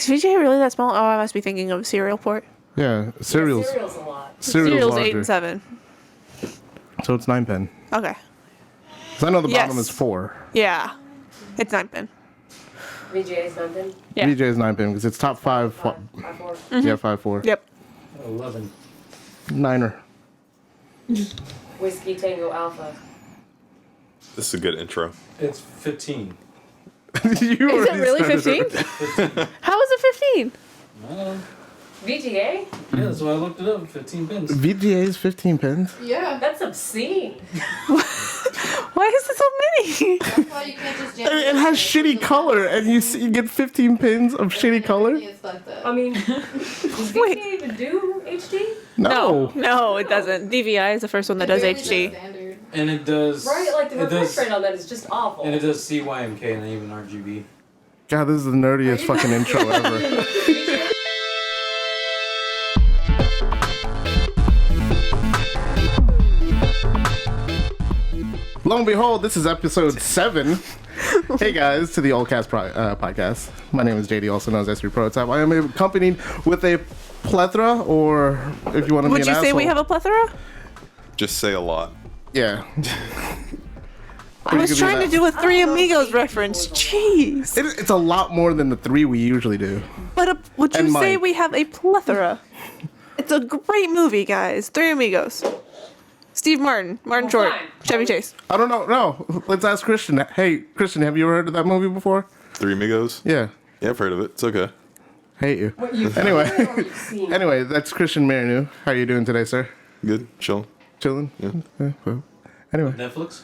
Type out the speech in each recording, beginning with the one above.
Is VGA really that small? Oh, I must be thinking of Serial Port. Yeah, cereal's Yeah, cereal's a lot. Serial's larger. 8 and 7. So it's 9 pin. Okay. Because I know the bottom Yes. is 4. Yeah. It's 9 pin. VGA's nothing. Yeah. VJ is 9 pin because it's top 5. 5-4. Yeah, 5-4. Yep. 11. 9er. Whiskey Tango Alpha. This is a good intro. It's 15. You Is it already really started 15? How is it 15? VGA? Yeah, that's why I looked it up. 15 pins. VGA is 15 pins. Yeah. That's obscene. Why is it so many? That's why you can't just jam It has shitty color, and you get 15 pins of shitty color? It's like that. I mean, does Wait. VGA even do HD? No, it doesn't. DVI is the first one that does It really HD. standard. And it does. Right? Like the it refresh does, rate on that is just awful. and it does CYMK and even RGB. God, this is the nerdiest fucking intro ever. Lo and behold, this is episode 7. Hey guys, to the Ultcast podcast. My name is JD, also known as S3 Prototype. I am accompanied with a plethora, or if you want to Would be an you say asshole. we have a plethora? Just say a lot. Yeah. I was trying to do a Three Amigos reference. Jeez. It's a lot more than the 3 we usually do. But would you And say Mike. we have a plethora? It's a great movie, guys. Three Amigos. Steve Martin, Short, fine. Chevy Chase. I don't know. No, let's ask Christian. Hey, Christian, have you ever heard of that movie before? Three Amigos? Yeah. Yeah, I've heard of it. It's okay. Hate you. What you've Anyway. heard or you've seen? Anyway, that's Christian Marinu. How you doing today, sir? Good. Chill. Chilling? Yeah. Well, anyway. Netflix?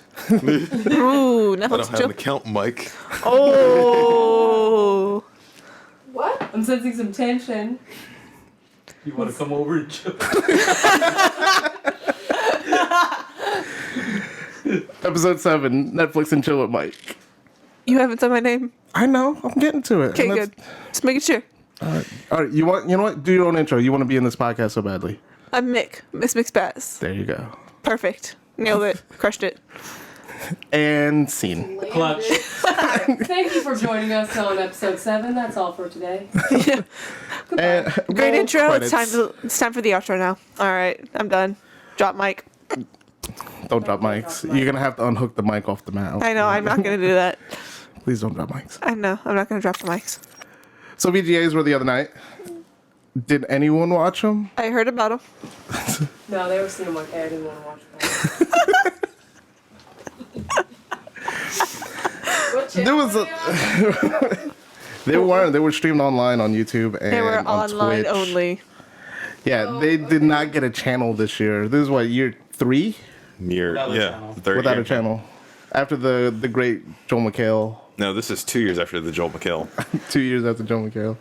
Ooh, I Netflix don't have chill. an account, Mike. Oh. What? I'm sensing some tension. You want to come over and chill? Episode 7, Netflix and Chill with Mike. You haven't said my name. I know. I'm getting to it. Okay, And that's- good. Just making sure. All right. You know what? Do your own intro. You want to be in this podcast so badly. I'm Mick. Miss Mixbass. There you go. Perfect. Nailed it. Crushed it. And scene. Clutch. Thank you for joining us on episode 7. That's all for today. And, Great roll intro. credits. It's time for the outro now. All right, I'm done. Drop mic. Don't drop mics. You're going to have to unhook the mic off the mount. I know. I'm not gonna do that. Please don't drop mics. I know. I'm not gonna drop the mics. So VGAs were the other night. Did anyone watch them? I heard about them. No, they were cinema. Okay, I didn't want to watch that. What There was a... They were streamed online on YouTube and They were on online Twitch. only. Yeah, they did not get a channel this year. This is what, year 3 Yeah, a channel. the third without year. a channel. After the great Joel McHale, No, this is 2 years after the Joel McHale. 2 years after Joel McHale.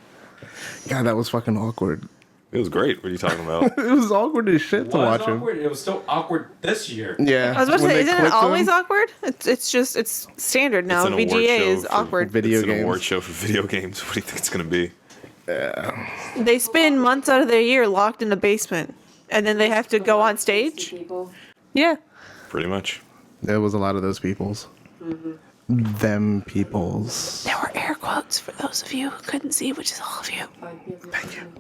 God, that was fucking awkward. It was great. What are you talking about? It was awkward as shit to watch him. awkward? It was still awkward this year. Yeah. I was about to when say, they isn't it clipped always him. awkward? It's standard now. It's an award VGA show is for awkward. Video It's an games. award show for video games. What do you think it's going to be? They spend months out of their year locked in the basement, and then they have to go on stage. People. Yeah. Pretty much. There was a lot of those peoples. Them peoples. There were air quotes for those of you who couldn't see, which is all of you. Thank you.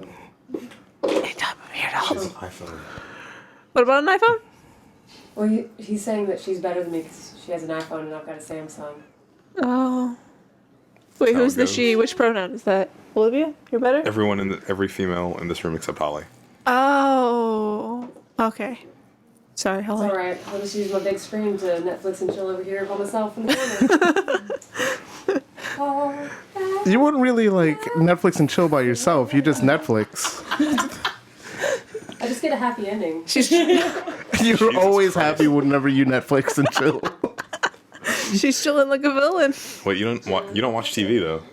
Anytime I'm here to help. iPhone. What about an iPhone? Well, he's saying that she's better than me because she has an iPhone and I've got a Samsung. Oh. Wait, How who's it the goes. she? Which pronoun is that? Olivia? You're better? Every female in this room except Holly. Oh. Okay. Sorry, It's Holly. alright. I'll just use my big screen to Netflix and chill over here by myself in the corner. Oh, You wouldn't really like Netflix and chill by yourself. You just Netflix. I just get a happy ending. You're always happy whenever you Netflix and chill. She's chilling like a villain. Wait, you don't watch TV though?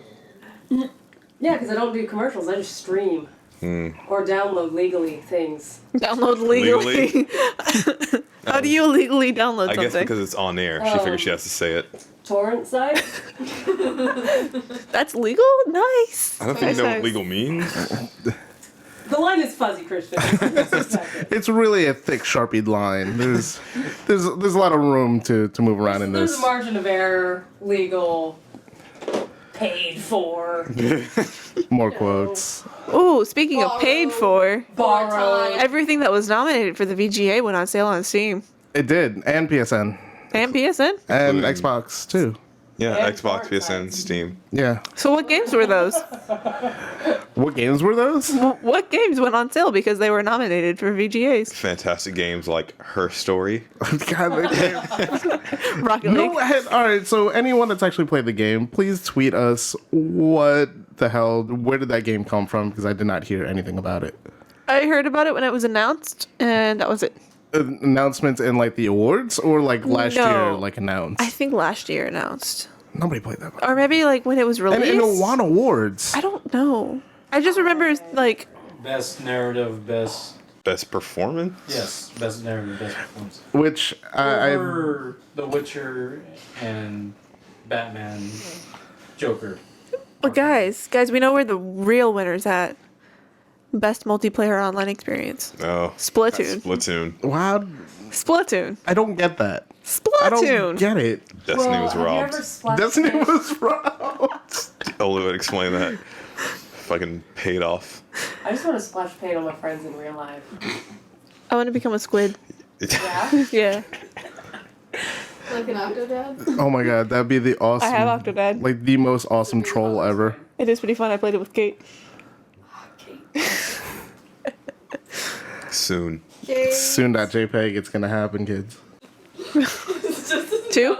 Yeah, because I don't do commercials. I just stream. Or download legally things. Download legally. How do you legally download I guess something? because it's on air. She figures she has to say it. Torrent site? That's legal? Nice. I don't think you know Nice. what legal means. The line is fuzzy, Christian. It's really a thick Sharpie line. There's a lot of room to move around in There's this. a margin of error, legal. Paid for. More quotes. Ooh, speaking of paid for, Borrowed. everything that was nominated for the VGA went on sale on Steam It did, and PSN, and PSN. and Including- Xbox too. Yeah, Yeah, Xbox, Fortnite. PSN, Steam. Yeah. So what games were those? What games were those? What games went on sale because they were nominated for VGAs? Fantastic games like Her Story. God, they- Rocket League. no, all right. So anyone that's actually played the game, please tweet us what the hell. Where did that game come from? Because I did not hear anything about it. I heard about it when it was announced, and that was it. Announcements in like the awards, or like last No. year, like announced. I think last year announced, Nobody played that. or maybe like when it was And released. it won awards. I don't know. I just remember like Best narrative, best. Best performance? Yes, best narrative, best performance. Which I Or The Witcher and Batman, Joker. But guys, we know where the real winner's at. Best multiplayer online experience. Oh. Splatoon. Splatoon. wow. Splatoon. I don't get that. I don't Splatoon. get it. Destiny was Have you robbed. ever splashed Destiny fish? was robbed. Oli would explain that. Fucking paid off. I just want to splash paint on my friends in real life. I want to become a squid. Yeah? Yeah. Like an Octodad? Oh my god, that'd be the awesome. I have Octodad. Like the most awesome troll ever. It is pretty fun. I played it with Kate. Soon. Soon that JPEG, it's gonna happen, kids. 2?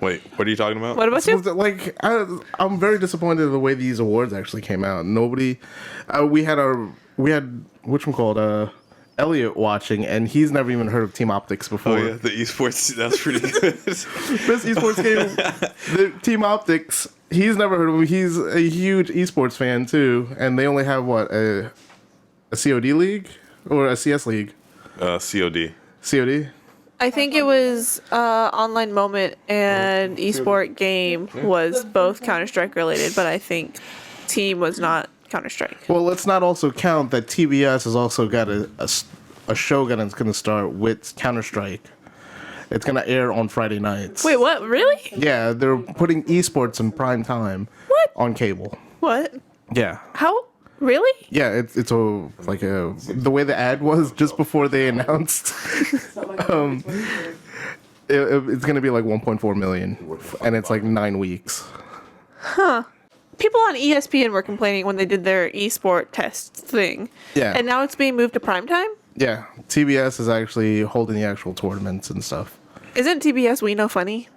Wait, what are you talking about? What about 2? Like I'm very disappointed in the way these awards actually came out. Nobody, we had which one called Elliot watching, and he's never even heard of Team Optics before. Oh yeah, the esports. That's pretty good. Best esports game, the Team Optics. He's never heard of him. He's a huge esports fan too, and they only have what a COD league or a CS league. COD. COD. I think it was Online Moment and Esport Game was both Counter-Strike related, but I think Team was not Counter-Strike. Well, let's not also count that TBS has also got a show that's going to start with Counter-Strike. It's going to air on Friday nights. Wait, what? Really? Yeah, they're putting esports in prime time. What? On cable. What? Yeah. How? Really? Yeah, it's the way the ad was just before they announced It's not my it's going to be like 1.4 million, and it's like 9 weeks. People on ESPN were complaining when they did their esport test thing. Yeah. And now it's being moved to primetime? Yeah, TBS is actually holding the actual tournaments and stuff. Isn't TBS We Know Funny?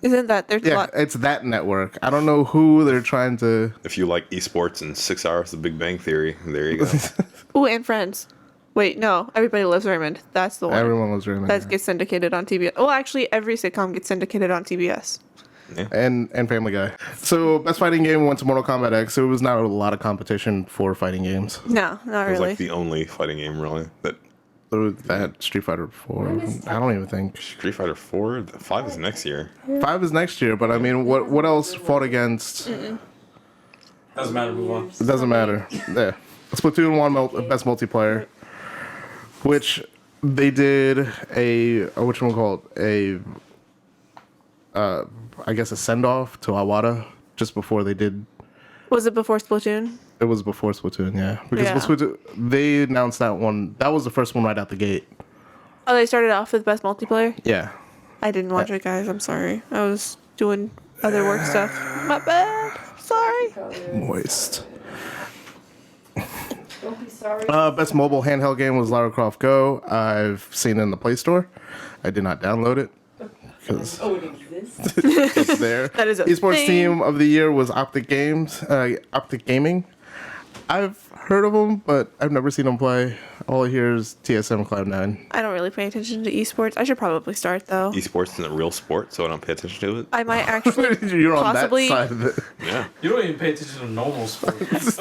Isn't that there's a Yeah, lot? it's that network. I don't know who they're trying to. If you like esports and 6 hours of Big Bang Theory, there you go. Ooh, and Friends. Wait, no. Everybody Loves Raymond. That's the one. Everyone was really That gets syndicated on TBS. Well, actually, every sitcom gets syndicated on TBS. and Family Guy. So best fighting game went to Mortal Kombat X. So it was not a lot of competition for fighting games. No, not It was really. like the only fighting game really that There was that Street Fighter 4. I don't even think Street Fighter 4, 5 is next year. 5 is next year. But I mean, what else fought against? Doesn't matter, move on. It doesn't matter. Yeah, Splatoon won best multiplayer, which they did I guess a send off to Awada just before they did. Was it before Splatoon? It was before Splatoon, yeah. Because Yeah. Splatoon, they announced that one. That was the first one right out the gate. Oh, they started off with best multiplayer? Yeah. I didn't watch it, guys. I'm sorry. I was doing other work stuff. My bad. Sorry. Moist. Don't be sorry. Best mobile handheld game was Lara Croft Go. I've seen it in the Play Store. I did not download it because Oh, it exists. it's there. That is a Esports thing. team of the year was Optic Gaming. I've heard of them, but I've never seen them play. All I hear is TSM Cloud9. I don't really pay attention to esports. I should probably start, though. Esports isn't a real sport, so I don't pay attention to it. I might actually You're on possibly. that side of it. Yeah. You don't even pay attention to normal sports.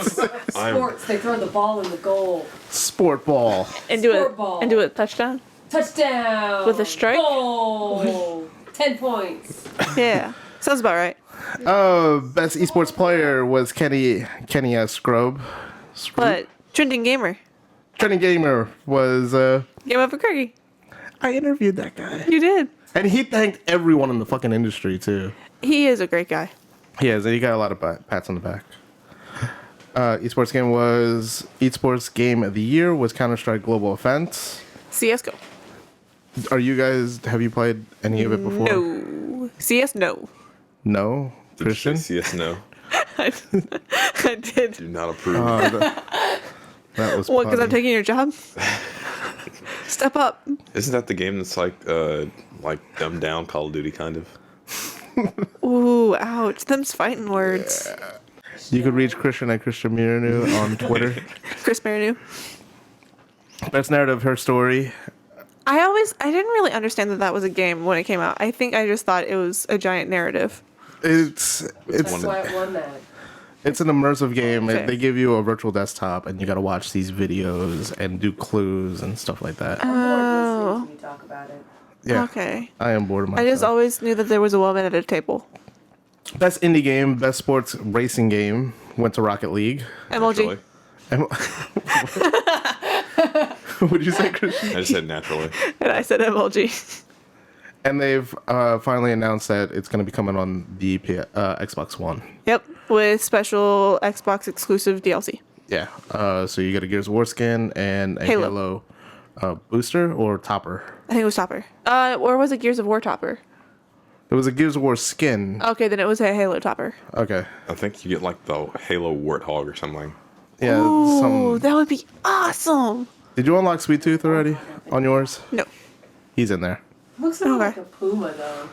Sports, they throw the ball in the goal. Sport ball. And do Sport it. ball. And do it touchdown. Touchdown! With a strike? Goal! 10 points. Yeah. Sounds about right. Best esports player was Kenny Scrub. But trending gamer. Trending gamer was Game over Craigie. I interviewed that guy. You did. And he thanked everyone in the fucking industry too. He is a great guy. Yeah, so you got a lot of pats on the back. Esports game of the year was Counter-Strike Global Offense. CS:GO. Have you played any of it before? No. CS, no. No? Christian? CS, no. I did. Do not approve. That was What, because I'm punny. taking your job? Step up. Isn't that the game that's like dumbed down Call of Duty kind of? Ooh, ouch. Them's fighting words. You could reach Christian at Christian Miranu on Twitter. Chris Marinu. Best narrative, her story. I didn't really understand that was a game when it came out. I think I just thought it was a giant narrative. It's That's why it won that. It's an immersive game. Okay. They give you a virtual desktop, and you got to watch these videos and do clues and stuff like that. I'm bored listening to you talk about it. Yeah. Okay. I am bored of I myself. just always knew that there was a woman at a table. Best indie game, best sports racing game went to Rocket League. MLG. Naturally. What'd you say, Christian? I just said naturally. And I said MLG. And they've finally announced that it's going to be coming on the Xbox One. Yep. With special Xbox exclusive DLC. Yeah. So you get a Gears of War skin and a Halo. booster or topper. I think it was Topper. Or was it Gears of War Topper? It was a Gears of War skin. Okay, then it was a Halo Topper. Okay. I think you get like the Halo Warthog or something. Yeah. Ooh, that would be awesome. Did you unlock Sweet Tooth already on yours? No. He's in there. Looks more like a puma though.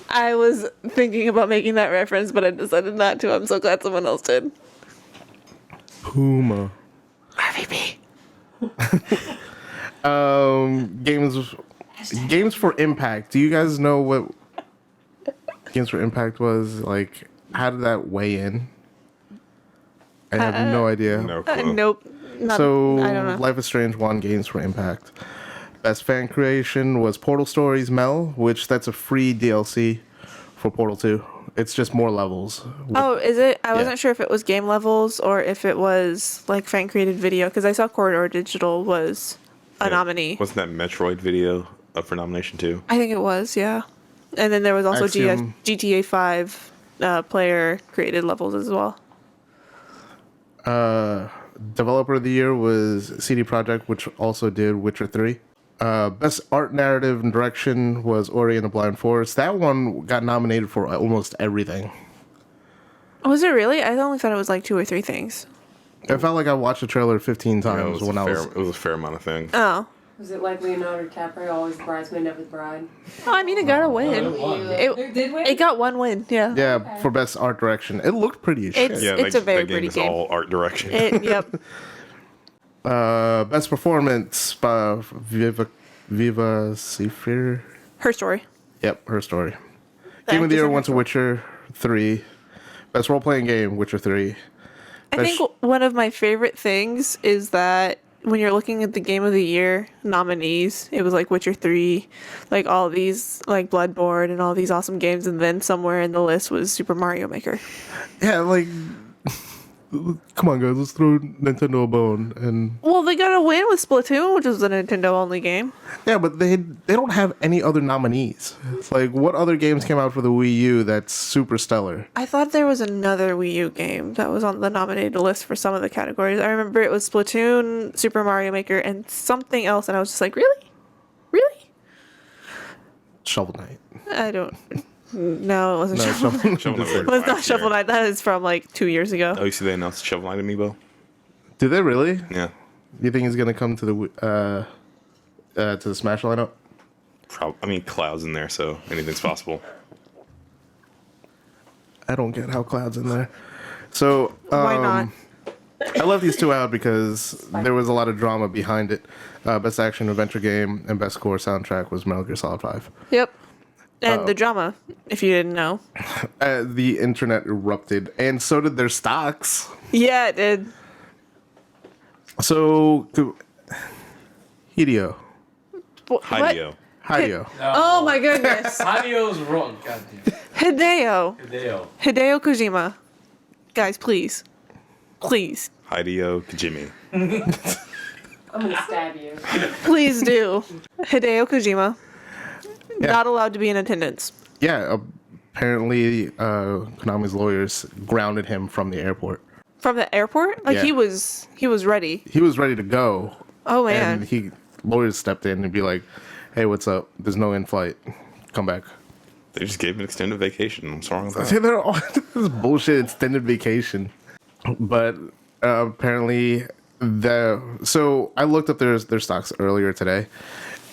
I was thinking about making that reference, but I decided not to. I'm so glad someone else did. Puma. RVP. Games for Impact. Do you guys know what Games for Impact was? Like, how did that weigh in? I have no idea. No clue. Nope. Not, So, I don't know. Life is Strange won Games for Impact. Best fan creation was Portal Stories Mel, which that's a free DLC for Portal 2. It's just more levels. Oh, is it? I Yeah. wasn't sure if it was game levels or if it was like fan created video because I saw Corridor Digital was a nominee. Wasn't that Metroid video up for nomination too? I think it was, yeah. And then there was also Axiom. GTA 5 player created levels as well. Developer of the Year was CD Projekt, which also did Witcher 3. Best art narrative and direction was Ori and the Blind Forest. That one got nominated for almost everything. Was it really? I only thought it was like 2 or 3 things. I felt like I watched the trailer 15 Yeah, times when I was. it was a fair amount of things. Oh. Was it like Leonardo DiCaprio, always the bridesmaid, never the bride? Oh, I mean, it got a win. It did win? It got one win, yeah. Yeah, for best art direction. It looked pretty as shit. It's Yeah, a very that game pretty is game. all art direction. Yep. Best performance by Viva Seifert. Her story. Yep, her story. Game of the Year went to Witcher 3. Best role playing game, Witcher 3. I think one of my favorite things is that when you're looking at the Game of the Year nominees, it was like Witcher 3, like all these, like Bloodborne and all these awesome games, and then somewhere in the list was Super Mario Maker. Yeah, like, come on, guys, let's throw Nintendo a bone. And Well, they got a win with Splatoon, which was a Nintendo-only game. yeah, but they don't have any other nominees. It's like, what other games came out for the Wii U that's super stellar? I thought there was another Wii U game that was on the nominated list for some of the categories. I remember it was Splatoon, Super Mario Maker, and something else, and I was just like, really? Really? Shovel Knight. I don't... No, it wasn't No, Shovel Knight. Shovel Knight It was not Shovel Knight. That is from like 2 years ago. Oh, you see they announced Shovel Knight amiibo? Did they really? Yeah. You think it's gonna come to the Smash lineup? I mean, Cloud's in there, so anything's possible. I don't get how Cloud's in there. So Why not? I left these two out because there was a lot of drama behind it. Best action adventure game and best score soundtrack was Metal Gear Solid 5. Yep. And the drama, if you didn't know. The internet erupted, and so did their stocks. Yeah, it did. So, Hideo. What? Hideo. Hideo. Oh my goodness. Hadio's wrong. Goddamn. Hideo. Hideo. Hideo Kojima. Guys, please. Please. Hideo Kojima. I'm gonna stab you. Please do. Hideo Kojima. Yeah. Not allowed to be in attendance. Yeah, apparently Konami's lawyers grounded him from the airport. From the airport? Like Yeah. he was ready. He was ready to go, Oh man. and lawyers stepped in and be like, "Hey, what's up? There's no in-flight. Come back." They just gave him an extended vacation. What's wrong with See, that? they're all this bullshit extended vacation, but apparently so I looked up their stocks earlier today.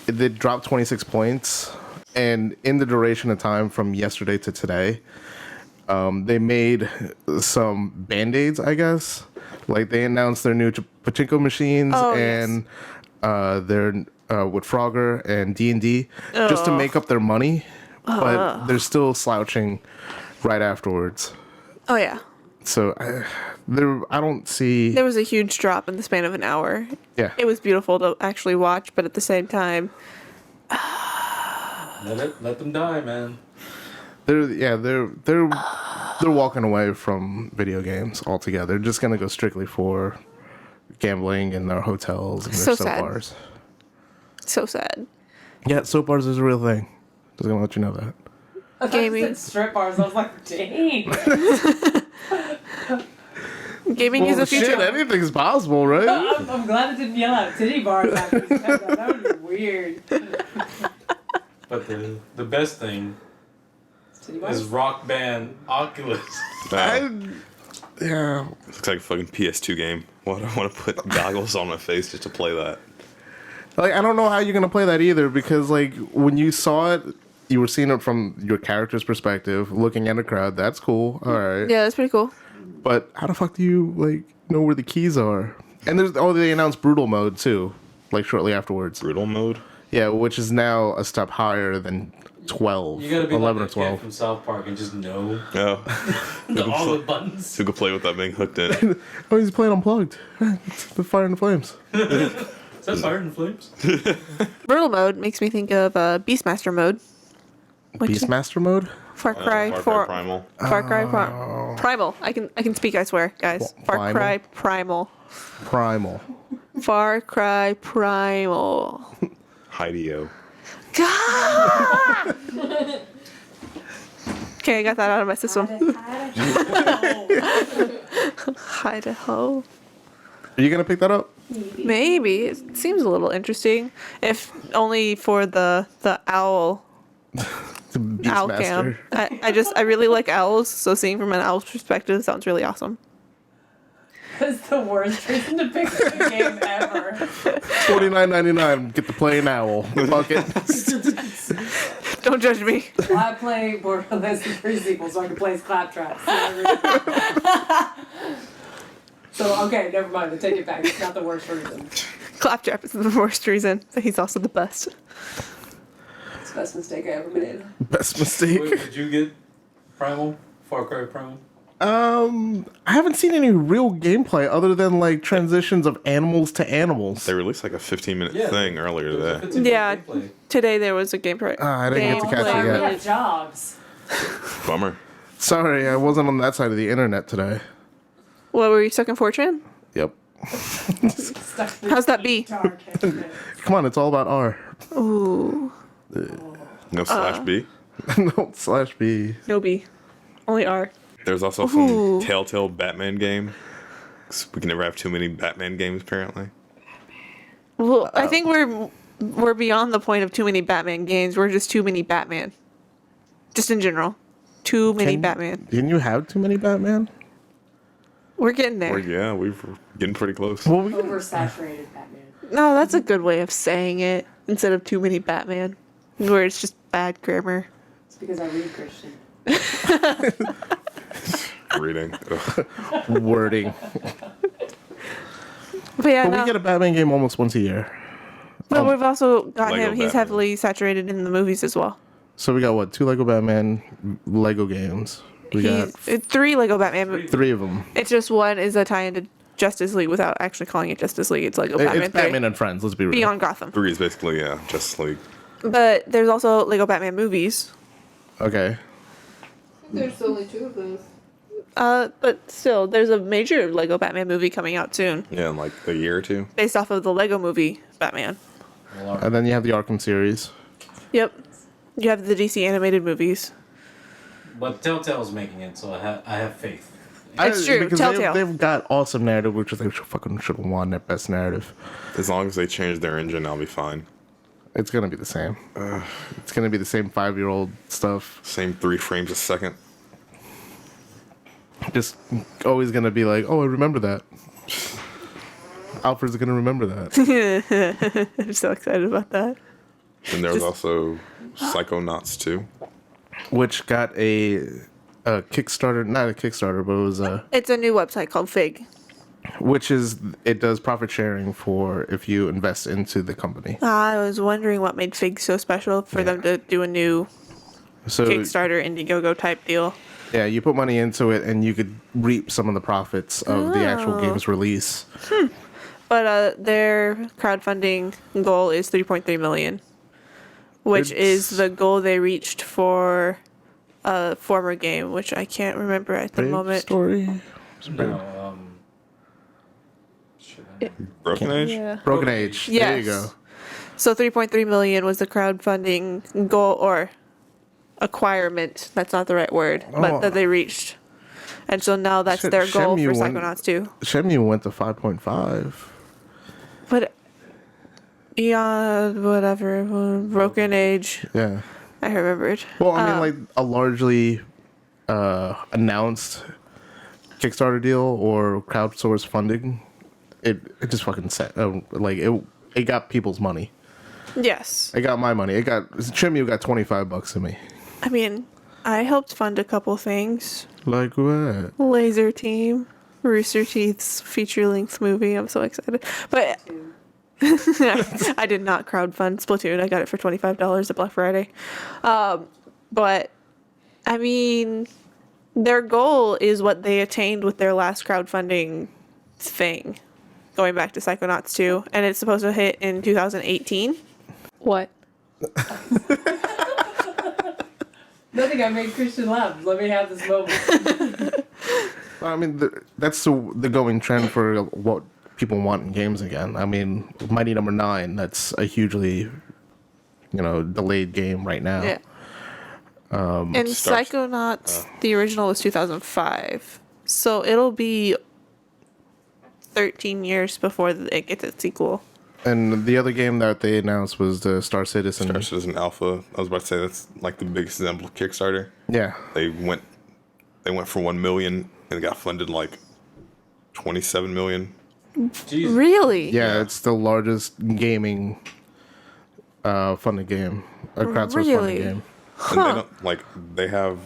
They dropped 26 points, and in the duration of time from yesterday to today, they made some band-aids, I guess. Like they announced their new pachinko machines Oh, and their with Frogger and D&D just to make up their money, but they're still slouching right afterwards. Oh yeah. So I don't see. There was a huge drop in the span of an hour. Yeah. It was beautiful to actually watch, but at the same time, Let them die, man. They're walking away from video games altogether. They're just gonna go strictly for gambling in their hotels and their So soap sad. bars. so sad. Yeah, soap bars is a real thing. Just gonna let you know that. I thought you Gaming. said strip bars. I was like, dang. Gaming is a shit, future. anything's possible, right? I'm glad it didn't yell out titty bars after you said that. That would be weird. But the best thing Titty is bars? Rock Band Oculus. Yeah. Looks like a fucking PS2 game. Why do I want to put goggles on my face just to play that? Like, I don't know how you're gonna play that either, because like when you saw it, you were seeing it from your character's perspective, looking at a crowd. That's cool. All right. Yeah, that's pretty cool. But how the fuck do you like know where the keys are? And they announced brutal mode too, like shortly afterwards. Brutal mode? Yeah, which is now a step higher than 12, You gotta be 11 like or that kid 12. from South Park and just know Oh. all the buttons. Who could play without being hooked in? Oh, he's playing unplugged. It's the Fire and the Flames. Is that Fire and Flames? Brutal mode makes me think of Beastmaster mode. Which Beastmaster mode? Far Cry Far Cry Primal. Far Cry Primal. I can speak. I swear, guys. Far Primal? Cry Primal. Primal. Far Cry Primal. Hideo. God! Okay, I got that out of my system. Idaho. Are you gonna pick that up? Maybe it seems a little interesting, if only for the owl owl cam. Beastmaster. I really like owls, so seeing from an owl's perspective sounds really awesome. That's the worst reason to pick the game ever. $49.99. Get the plain owl. Fuck it. Don't judge me. Well, I play Borderlands the pre-sequel so I can play as Claptrap. So, okay, never mind. I take it back. It's not the worst reason. Claptrap is the worst reason, but he's also the best. It's the best mistake I ever made. Best mistake. Wait, did you get Primal? Far Cry Primal? I haven't seen any real gameplay other than like transitions of animals to animals. They released like a 15-minute thing earlier There was a today. 15-minute Yeah. gameplay. Today there was a gameplay. I didn't get to catch Sorry, it we yet. have jobs. Bummer. Sorry, I wasn't on that side of the internet today. What, were you stuck in 4chan? Yep. Stuck in How's that be? dark internet. Come on, it's all about R. Ooh, No /B. No, /B. no B. Only R. There's also some Telltale Batman game. 'Cause we can never have too many Batman games, apparently. Well, I think we're beyond the point of too many Batman games. We're just too many Batman. Just in general. Too many Batman. Didn't you have too many Batman? We're getting there. We're getting pretty close. Well, we Oversaturated Batman. No, that's a good way of saying it. Instead of too many Batman. Where it's just bad grammar. It's because I read Christian. Reading. Ugh. wording. But yeah, But no. we get a Batman game almost once a year. But we've also got Lego him. He's Batman. heavily saturated in the movies as well. So we got what? 2 Lego Batman Lego games. We got 3 Lego Batman. 3 of them. It's just one is a tie into Justice League without actually calling it Justice League. It's Lego Batman It's 3. Batman and Friends. Let's be real. Beyond Gotham. 3 is basically, yeah, Justice League. But there's also Lego Batman movies. Okay. There's only 2 of those. But still, there's a major Lego Batman movie coming out soon, Yeah, in like a year or two. based off of the Lego movie Batman. And then you have the Arkham series. Yep. You have the DC animated movies. But Telltale's making it, so I have faith. It's true, because Telltale. they've got awesome narrative, which they fucking should have won that best narrative. As long as they change their engine, I'll be fine. It's gonna be the same. It's gonna be the same 5-year-old stuff. Same 3 frames a second. Just always gonna be like, oh, I remember that. Alfred's gonna remember that. I'm so excited about that. And there was also Psychonauts 2. Which got a Kickstarter, not a Kickstarter, but it was It's a new website called Fig. which is it does profit sharing for if you invest into the company. I was wondering what made Fig so special for them to do a new So Kickstarter Indiegogo type deal. yeah, you put money into it, and you could reap some of the profits of the actual Oh. game's release. But their crowdfunding goal is 3.3 million, which is It's- the goal they reached for a former game, which I can't remember at the Brave moment. story. No, shit, Broken Age? Yeah. Broken Age. There you Yes. go. So 3.3 million was the crowdfunding goal or acquirement. That's not the right word, but Oh. that they reached. And so now that's Shit, their goal Shenmue for went- Psychonauts 2. Shenmue went to 5.5. But yeah, whatever. Broken Age. Yeah. I remembered. Well, I mean, like a largely announced Kickstarter deal or crowdsourced funding, it just fucking set. Like it got people's money. Yes. It got my money. It got Shenmue got $25 to me. I mean, I helped fund a couple things. Like what? Laser Team, Rooster Teeth's feature-length movie. I'm so excited. But I did not crowdfund Splatoon. I got it for $25 at Black Friday. But I mean, their goal is what they attained with their last crowdfunding thing, going back to Psychonauts 2, and it's supposed to hit in 2018. What? Nothing, I made Christian laugh. Let me have this moment. I mean, that's the going trend for what people want in games again. I mean, Mighty Number 9. That's a hugely, delayed game right now. Yeah. And Stars- Psychonauts, the original was 2005. So it'll be 13 years before it gets its sequel. And the other game that they announced was the Star Citizen. Star Citizen Alpha. I was about to say that's like the biggest example of Kickstarter. Yeah. They went for 1 million and got funded like 27 million. Jesus. Really? Yeah, it's the largest gaming funded game, a crowdsourced Really? funded game. And they don't they have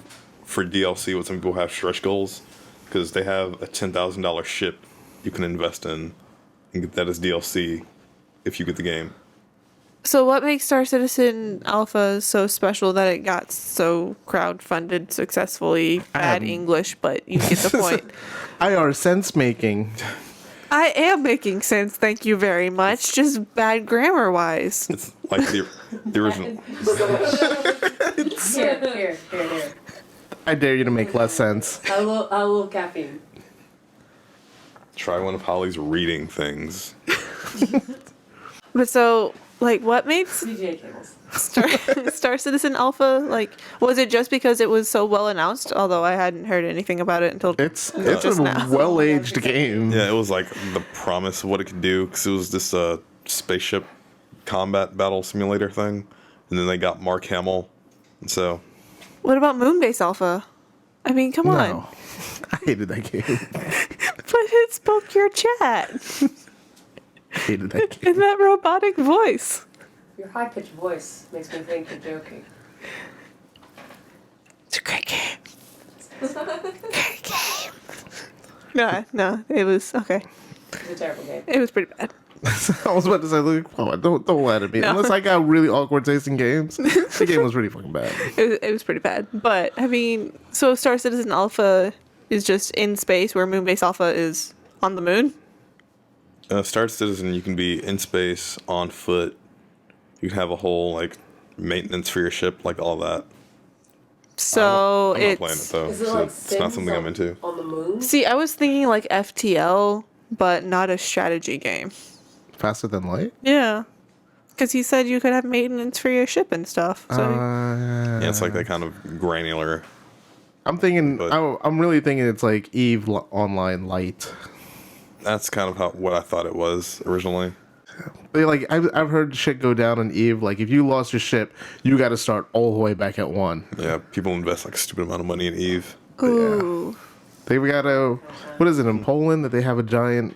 for DLC what some people have stretch goals because they have a $10,000 ship you can invest in and get that as DLC if you get the game. So what makes Star Citizen Alpha so special that it got so crowdfunded successfully? Bad English, but you get the point. IR sense making. I am making sense, thank you very much. Just bad grammar wise. It's like the original. Here. I dare you to make less sense. A little caffeine. Try one of Holly's reading things. But so, what made VGA cables. Star Citizen Alpha, was it just because it was so well announced? Although I hadn't heard anything about it until It's just a now. well-aged game. Yeah, it was like the promise of what it could do because it was this spaceship combat battle simulator thing, and then they got Mark Hamill, and so What about Moonbase Alpha? I mean, come on. No. I hated that game. But it spoke your chat I hated that game. in that robotic voice. Your high-pitched voice makes me think you're joking. It's a great game. Great game. No, it was okay. It's a terrible game. It was pretty bad. I was about to say, look, come on, don't lie to me. No. Unless I got really awkward taste in games, the game was really fucking bad. It was pretty bad. But I mean, so Star Citizen Alpha is just in space, where Moonbase Alpha is on the moon. Star Citizen, you can be in space on foot. You can have a whole maintenance for your ship, all that. So I'm not playing it it's though. Is it so like it's not Sims something I'm into. on the moon? see, I was thinking like FTL, but not a strategy game. Faster than light? Yeah, because he said you could have maintenance for your ship and stuff. So Yeah, it's like that kind of granular I'm thinking. But- I'm really thinking it's like Eve Online Lite. That's kind of what I thought it was originally. But like I've heard shit go down on Eve. Like if you lost your ship, you got to start all the way back at 1. Yeah, people invest like a stupid amount of money in Eve. Ooh. They got a what is it in Poland that they have a giant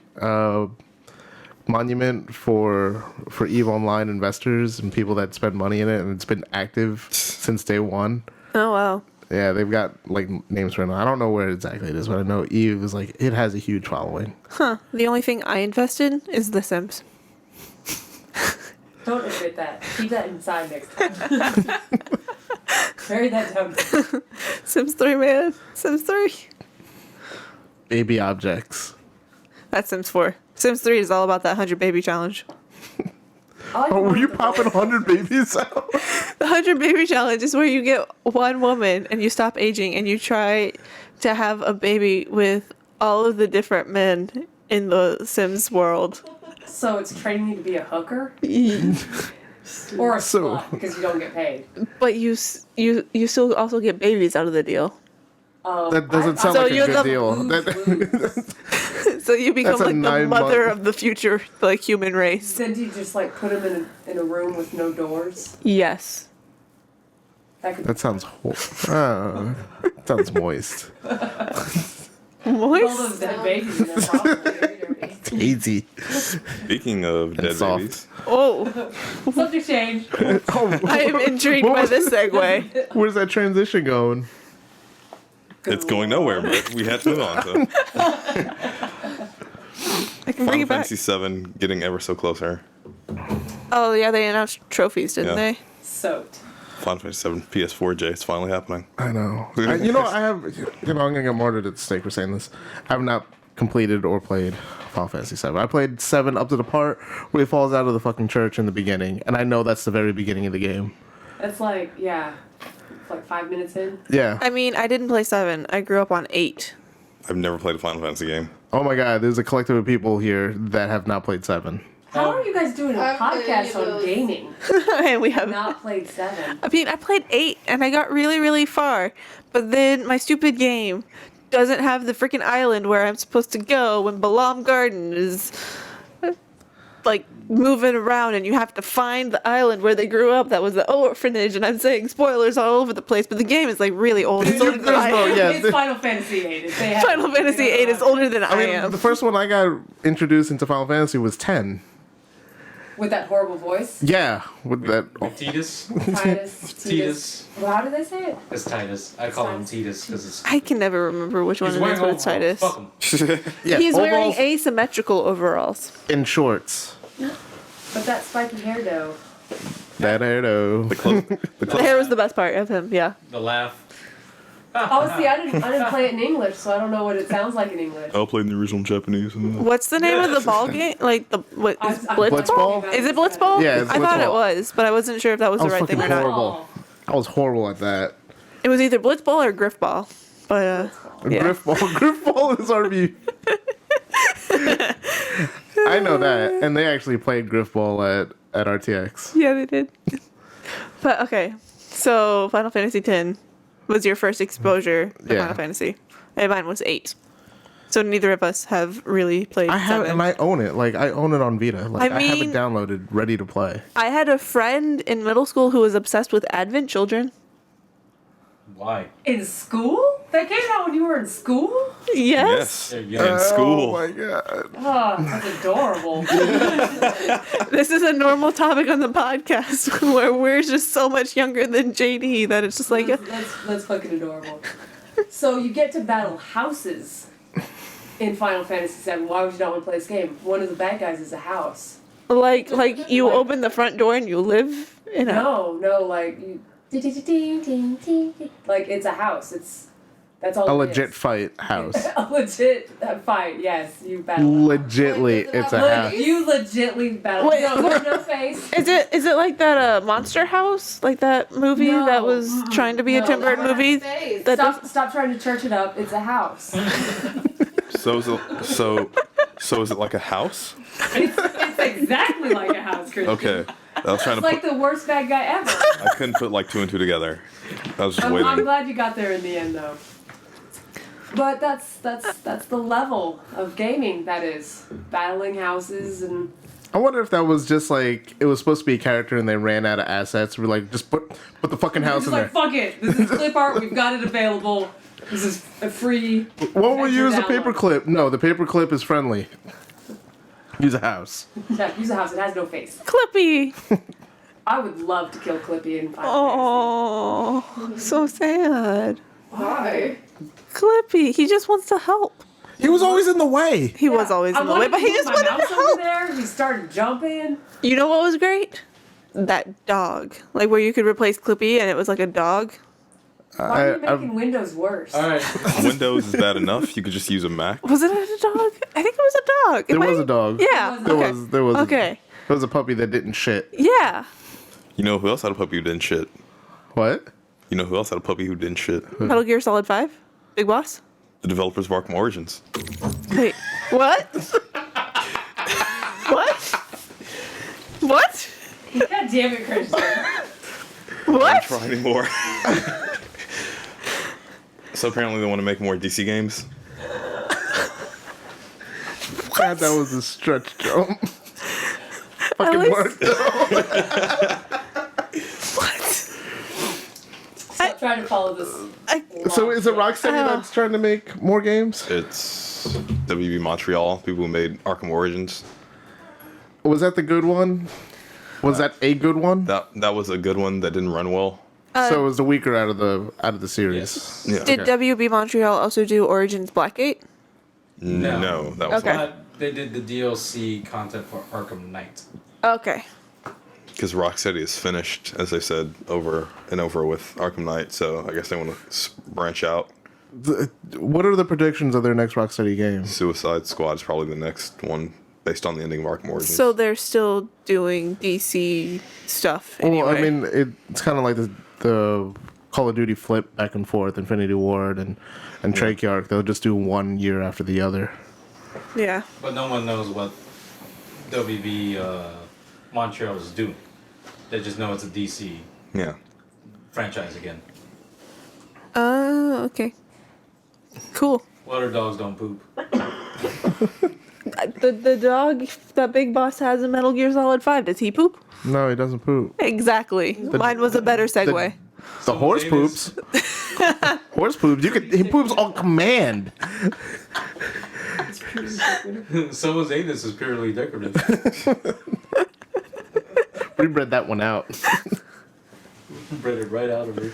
monument for Eve Online investors and people that spend money in it, and it's been active since day 1. Oh wow. Yeah, they've got like names right now. I don't know where exactly it is, but I know Eve is like it has a huge following. Huh. The only thing I invest in is The Sims. Don't admit that. Keep that inside next time. Bury that down. Sims 3, man. Sims 3. Baby objects. That's Sims 4. Sims 3 is all about that 100 baby challenge. Oh, were you popping 100 babies out? The 100 baby challenge is where you get one woman and you stop aging and you try to have a baby with all of the different men in the Sims world. So it's training you to be a hooker? Or a slut, because you don't get paid. But you still also get babies out of the deal. That doesn't sound So like a you're good the- deal. So you become That's a like the 9 mother month- of the future like human race. Then do you just like put them in a room with no doors? Yes. That sounds sounds moist. All Moist. those dead babies in there probably very dirty. Easy. Speaking of dead soft. babies, Oh, Subject change. I am intrigued by this segue. Where's that transition going? it's going nowhere, but we had to move on. So. I can bring Final it back. Fantasy VII getting ever so closer. Oh yeah, they announced trophies, didn't Yeah. they? Soaked. Final Fantasy VII PS4J, it's finally happening. I know. I'm gonna get martyred at the stake for saying this. I have not completed or played Final Fantasy VII. I played 7 up to the part where he falls out of the fucking church in the beginning, and I know that's the very beginning of the game. That's like, yeah. It's like 5 minutes in. Yeah. I mean, I didn't play 7. I grew up on 8. I've never played a Final Fantasy game. Oh my god, there's a collective of people here that have not played 7. How are you guys doing a I've played podcast on those. gaming? And we have. Not played 7. I mean, I played 8 and I got really, really far, but then my stupid game doesn't have the freaking island where I'm supposed to go when Balam Garden is like moving around and you have to find the island where they grew up. That was the orphanage, and I'm saying spoilers all over the place, but the game is like really old. It's older than I am. yeah, It's Final Fantasy VIII. Final Fantasy 8 is older than I I mean, am. the first one I got introduced into Final Fantasy was 10. With that horrible voice. Yeah, with that. Titus. Titus. Titus. Well, how do they say it? It's Titus. I call him Titus because it's. I can never remember which one He's it wearing is, but it's overalls. Titus. Fuck him. Yeah, He's wearing overalls asymmetrical overalls. in shorts. But that spiky hair though. That The The hair was the best part of him, yeah. The laugh. Oh, see, I didn't play it in English, so I don't know what it sounds like in English. I'll play in the original Japanese. What's the name of the ball game? Like the what is I'm Blitzball? Blitzball? Is it Blitzball? Yeah, it's I thought it Blitzball. was, but I wasn't sure if that was I the was right thing or fucking not. horrible. I was horrible at that. It was either Blitzball or Griffball. But yeah. Griffball. Griffball is RB. I know that, and they actually played Griffball at RTX. Yeah, they did. But okay. So Final Fantasy X was your first exposure to Yeah. Final Fantasy. And mine was 8. So neither of us have really played I have, 7. and I own it. Like I own it on Vita. Like I have it mean- downloaded, ready to play. I had a friend in middle school who was obsessed with Advent Children. Why? In school? That came out when you were in school? Yes. There you go. In school. Oh my god. Oh, that's adorable. This is a normal topic on the podcast where we're just so much younger than JD that it's just like, That's fucking adorable. So you get to battle houses in Final Fantasy VII. Why would you not want to play this game? One of the bad guys is a house. like you open the front door and you live in a. No, like you. Like it's a house. That's all. A it legit is. fight house. A legit fight. Yes, you battle. Legitly, it's a house. You legitly battle. Wait, no, there's no face. Is it like that Monster House, like that movie No. that was trying to be a No, Tim Burton that one movie? has face. That Stop trying to church it up. It's a house. So is it like a house? It's exactly like a house, Christian. Okay. I was trying It's to like put. the worst bad guy ever. I couldn't put like 2 and 2 together. I was just I'm waiting. glad you got there in the end, though. But that's the level of gaming that is. Battling houses and I wonder if that was just like it was supposed to be a character and they ran out of assets. We're like, just put the fucking house he's in like, there. fuck it. This is clip art. We've got it available. This is a free. What will you use a download. paperclip? No, the paperclip is friendly. Use a house. Yeah, use a house. It has no face. Clippy. I would love to kill Clippy in Final Oh, so sad. Why? Clippy. He just wants to help. He was always in the way. He was always in the way, but he just wanted to over help. there. He started jumping. You know what was great? That dog. Like where you could replace Clippy and it was like a dog. Why are you I've- making Windows worse? All right. Windows is bad enough. You could just use a Mac. Was it a dog? I think it was a dog. There Am was I- a dog. Yeah. There okay. There was. Okay. There was a puppy that didn't shit. Yeah. You know who else had a puppy who didn't shit? What? You know who else had a puppy who didn't shit? Metal Gear Solid 5? Big Boss? The developers of Arkham Origins. Wait. What? What? What? God damn it, Christian. What? Try anymore. So apparently they want to make more DC games. God, that was a stretch jump. At Fucking least- worked. What? Stop trying to follow this. So is it Rocksteady Oh. that's trying to make more games? It's WB Montreal, people who made Arkham Origins. Was that the good one? Was that a good one? That was a good one that didn't run well. So it was the weaker out of the series. Yes. Yeah. Did WB Montreal also do Origins Blackgate? No, that was Okay. But they did the DLC content for Arkham Knight. Okay. because Rocksteady is finished, as they said, over and over with Arkham Knight. So I guess they want to branch out. What are the predictions of their next Rocksteady game? Suicide Squad is probably the next one based on the ending of Arkham Origins. So they're still doing DC stuff anyway. Well, I mean, it's kind of like the Call of Duty flip back and forth, Infinity Ward and Treyarch. They'll just do 1 year after the other. yeah. But no one knows what WB Montreal is doing. They just know it's a DC yeah. franchise again. Okay. Cool. Water dogs don't poop. The dog that Big Boss has in Metal Gear Solid 5, does he poop? No, he doesn't poop. Exactly. Mine was a better segue. The horse Davis- poops. Horse poops. He poops on command. Someone's anus is purely decorative. We read that one out. Bred it right out of her.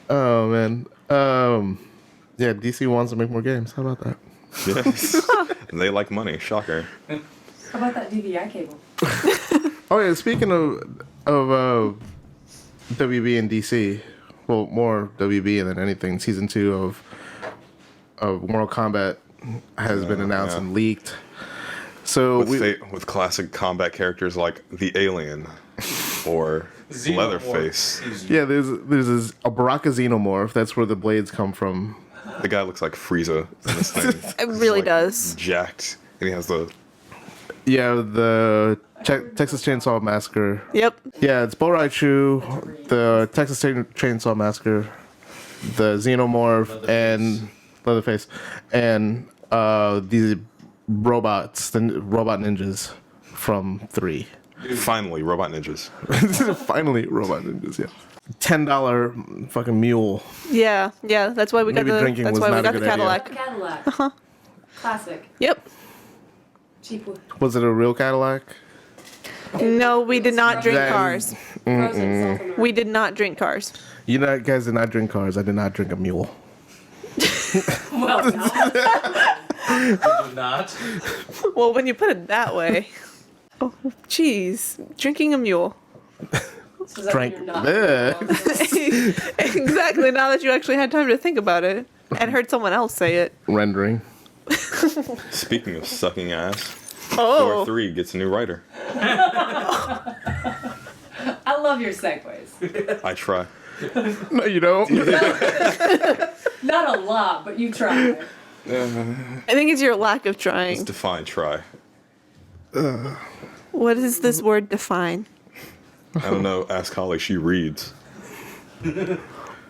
Oh man. Yeah, DC wants to make more games. How about that? Yes. And they like money. Shocker. How about that DVI cable? Oh yeah, speaking of WB and DC, well, more WB than anything. Season 2 of Mortal Kombat has been announced yeah. and leaked. So With classic combat characters like the Alien or Leatherface. yeah, there's a Baraka Xenomorph. That's where the blades come from. The guy looks like Frieza in this thing. It really He's, like, does. Jacked. And he has the... Yeah, the Texas Chainsaw Massacre. Yep. Yeah, it's Bo Raichu, the Texas Chainsaw Massacre, the Xenomorph, and Leatherface, and these robots, the robot ninjas from 3. Finally, Robot Ninjas. Finally, robot ninjas. Yeah, $10 fucking mule. Yeah. Yeah. That's why we Maybe got the. drinking That's was why we not a got the good idea. Cadillac. Cadillac. Classic. Yep. Cheap wood. Was it a real Cadillac? No, we did not drink That- cars. Frozen self-immersed. We did not drink cars. You know, guys did not drink cars. I did not drink a mule. Well, Do not. Well, when you put it that way. Oh, jeez. Drinking a mule. so that Drank. you're not. Bleh. Exactly. Now that you actually had time to think about it and heard someone else say it. Rendering. Speaking of sucking ass, Thor Oh. 3 gets a new writer. I love your segues. I try. No, you don't. Not a lot, but you try. I think it's your lack of Let's trying. define try. What does this word define? I don't know. Ask Holly. She reads.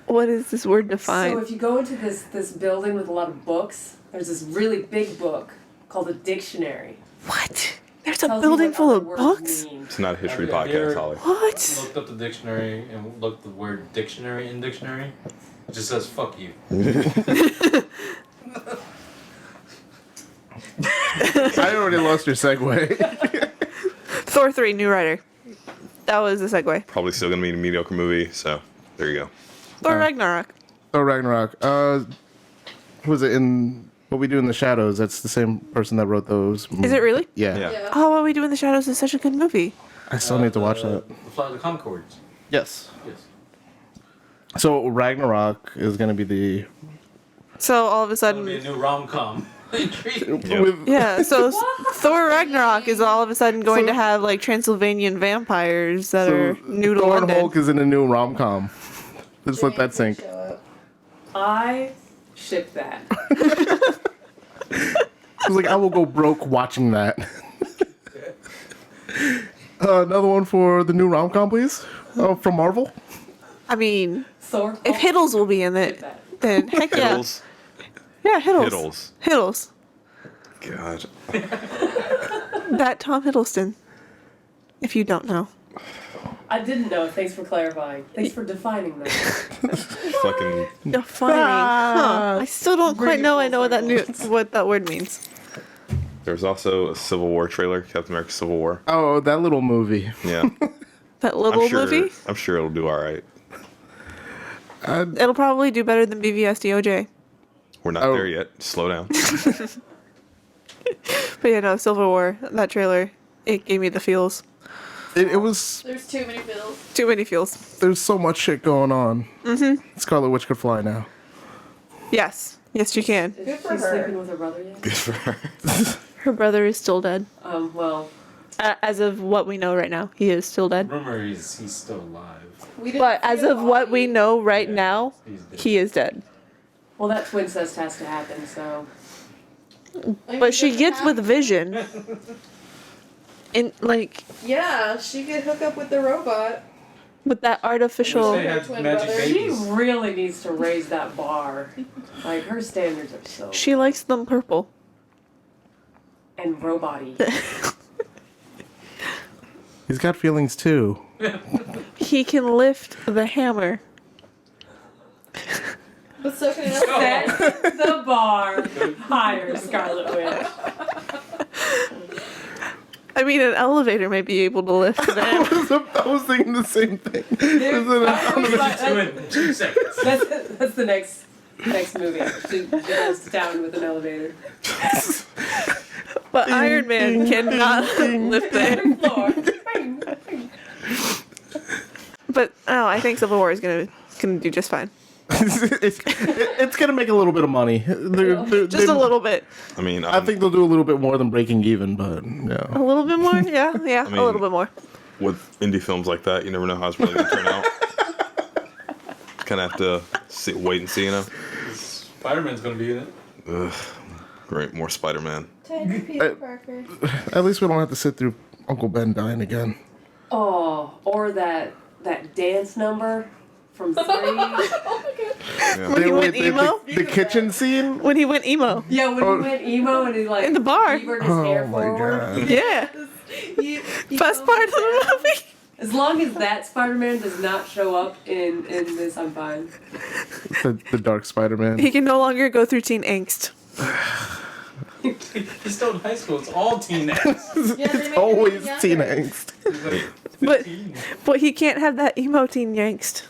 What is this word So defined? if you go into this building with a lot of books, there's this really big book called a dictionary. What? There's a Tells you building what full other of words books? mean. It's not a history Have you podcast, ever- Holly. What? Looked up the dictionary and looked the word dictionary in dictionary. It just says fuck you. I already lost your segue. Thor 3, new writer. That was the segue. Probably still gonna be a mediocre movie, so there you go. Thor Ragnarok. Oh, Ragnarok. Who was it in What We Do in the Shadows? That's the same person that wrote those. Is it really? Yeah. Yeah. Oh, What We Do in the Shadows is such a good movie. I still need to watch that. The Flight of the Conchords. Yes. Yes. So Ragnarok is going to be the So all of a That'll be a sudden, new rom-com. Yep. with yeah. So Thor Ragnarok is all of a sudden going to have like Transylvanian vampires that are new to Thor and London. Hulk is in a new rom com. Just let that Didn't sink. show up. I ship that. I was like, I will go broke watching that. Another one for the new rom com, please. From Marvel. I mean, Thor. if Hiddles will be in Ship it, that. then heck yeah. Hiddles. Yeah, Hiddles. Hiddles. Hiddles. God. That Tom Hiddleston. If you don't know. I didn't know. Thanks for clarifying. Thanks for defining that. Fucking. Defining. Huh. I still don't quite Bring it know. I full know circle. what that word means. There's also a Civil War trailer, Captain America Civil War. Oh, that little movie. Yeah. That little I'm sure. movie. I'm sure it'll do all right. It'll probably do better than BVSDOJ. We're not Oh. there yet. Slow down. But yeah, no, Civil War. That trailer, it gave me the feels. It was. There's too many bills. Too many feels. There's so much shit going on. Mm-hmm. Scarlet Witch could fly now. Yes. Yes, you can. Is Good she for her. sleeping with her brother yet? Good for her. Her brother is still dead. Well, As of what we know right now, he is still dead. Rumor is he's still alive. We didn't But see as a of what we body. know right Yeah, now, he's dead. he is dead. well, that twin cest has to happen. So Like, But it she doesn't gets with happen. Vision. And like Yeah, she could hook up with the robot. with that artificial. Wish they had Twin magic brother. she babies. really needs to raise that bar. Like her standards are so She likes them purple. and robot-y. He's got feelings too. He can lift the hammer. But so can Set the bar higher, Scarlet Witch. I mean, an elevator may be able to lift that. I was thinking the same thing. That's, 2 seconds. that's the next movie. She goes to town with an elevator. But Iron Man cannot lift the hammer. Floor. But oh, I think Civil War is gonna do just fine. it's gonna make a little bit of money. Just a little bit. I mean, I think they'll do a little bit more than breaking even, but A yeah. little bit more? Yeah, yeah, mean- a little bit more. with indie films like that, you never know how it's really gonna turn out. Kind of have to wait and see, you know. Spider-Man's gonna be in it. Ugh, great, more Spider-Man. Tiny Peter Parker. At least we don't have to sit through Uncle Ben dying again. Oh, or that dance number from 3. Yeah. When he went emo? The kitchen scene. When he went emo. Yeah, when Oh. he went emo and he like In the bar. beavered his hair Oh my forward. god. Yeah. Best part of the movie. As long as that Spider-Man does not show up in this, I'm fine. The Dark Spider-Man. He can no longer go through teen angst. He's still in high school. It's all teen angst. Yeah, they It's make always him teen younger. angst. He's like But 15. but he can't have that emo teen angst.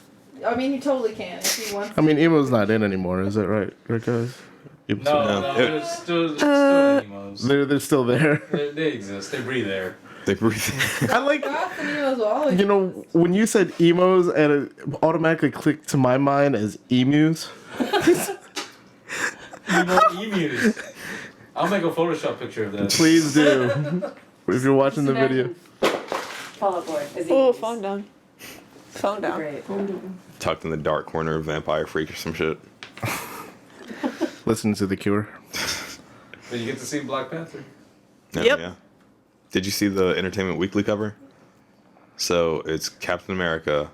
I mean, he totally can if he wants. I mean, emo's not in anymore, is that right, guys? No, Yeah. there's still emos. They're still there. They exist. They breathe air. They breathe. I like, Goth and emos will always. you know, when you said emos, and it automatically clicked to my mind as emus. Emus. I'll make a Photoshop picture of that. Please do. If you're watching the Just video. imagine Fall Out Boy as Oh, Emus. phone down. Phone down. Great. Tucked in the dark corner of Vampire Freak or some shit. Listen to The Cure. But you get to see Black Panther. Yeah, Yep. Yeah. Did you see the Entertainment Weekly cover? So it's Captain America,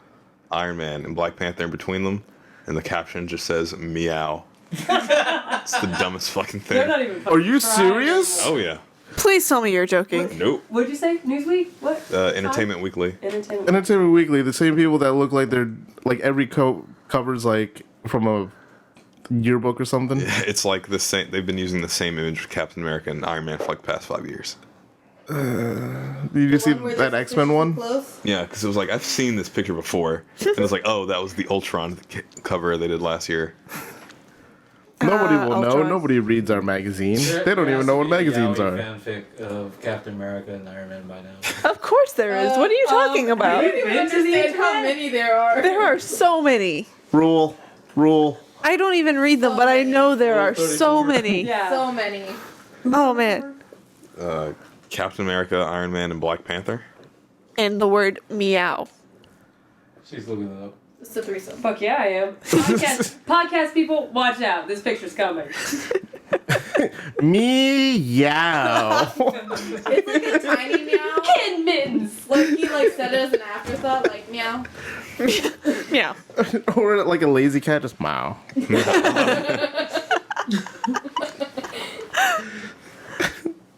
Iron Man, and Black Panther in between them. and the caption just says "meow." It's the dumbest fucking thing. They're not even. Are you trying serious? anymore. Oh yeah. Please tell me you're joking. Nope. What'd you say? Newsweek? What? Entertainment Weekly. Entertainment. Entertainment Weekly, the same people that look like they're like every cover's like from a yearbook or something. It's like the same. They've been using the same image with Captain America and Iron Man for like the past 5 years. Did you see One where that the X-Men pictures one? are close. Yeah, because it was like I've seen this picture before, and it was like, oh, that was the Ultron cover they did last year. Nobody will know. Ultron. Nobody reads our magazine. There- They don't there even has know to what be a magazines yaoi are. fanfic of Captain America and Iron Man by now. Of course there is. What are you talking I about? don't even Into the understand how internet? many there are. There are so many. Rule. I don't even read them, but I know there are so 34. many. Yeah. So many. Oh man. Captain America, Iron Man, and Black Panther. And the word meow. She's looking it up. It's a threesome. Fuck yeah, I am. Podcast people, watch out. This picture's coming. Meow. It's like a tiny meow. Kitten mittens. Like he like said it as an afterthought, like meow. Meow. Or like a lazy cat, just meow.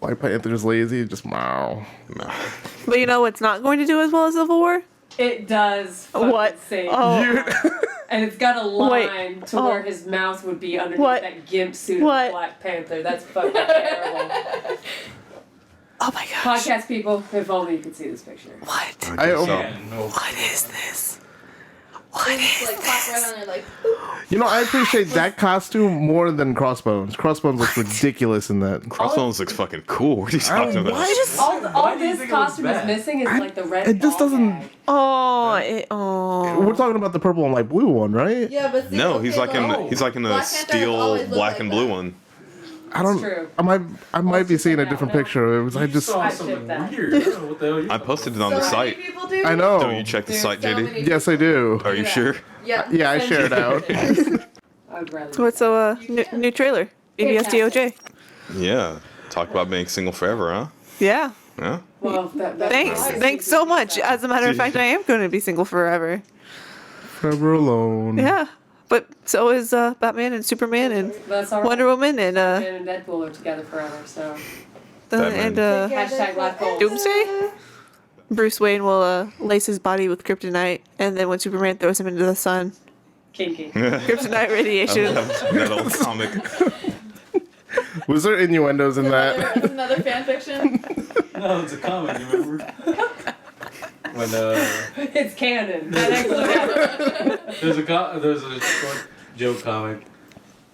Black Panther's lazy, just meow. No. But you know what's not going to do as well as Civil War? It does. Fucking What? Sing. Oh. And it's got a line Wait. to Oh. where his mouth would be underneath What? that gimp suit What? of Black Panther. That's fucking terrible. Oh my gosh. Podcast people, if only you could see this picture. What? I So, Yeah, no. What is this? What It's is like pop right on it, like You know, I appreciate that costume more than Crossbones. Crossbones looks ridiculous in that. Crossbones looks fucking cool. What are you talking about? All Why do you this think it looks costume is bad? missing is like the red. It just ball doesn't- gag. Oh. We're talking about the purple and light blue one, right? yeah, but see, No, okay, he's like in look. he's like in a Black Panther steel always looked black like and blue that. one. I don't. true. I might be just seeing a check it different out now. picture. It was. I You just. saw I something did that. weird. I don't know what the hell you're I talking posted it about. on the So site. many people do. I know. So you checked the Dude, site, so JD? many- Yes, I do. Are you Yeah. sure? Yeah. Yeah, I shared out. I'd rather. What's new trailer? BVSDOJ. Yeah. Talk about being single forever, huh? Yeah. Yeah. Well, that Thanks so much. As a matter of fact, I am going to be single forever. Forever alone. Yeah. But so is Batman and Superman and That's all right. Wonder Woman and Batman and Deadpool are together forever, so. Hashtag Black Gold. Doomsday? Bruce Wayne will lace his body with kryptonite, and then when Superman throws him into the sun, Kinky. kryptonite radiation. That old comic. Was there innuendos in that? It's another fan fiction. No, it's a comic, you remember? When It's canon. That actually happened. there's a short joke comic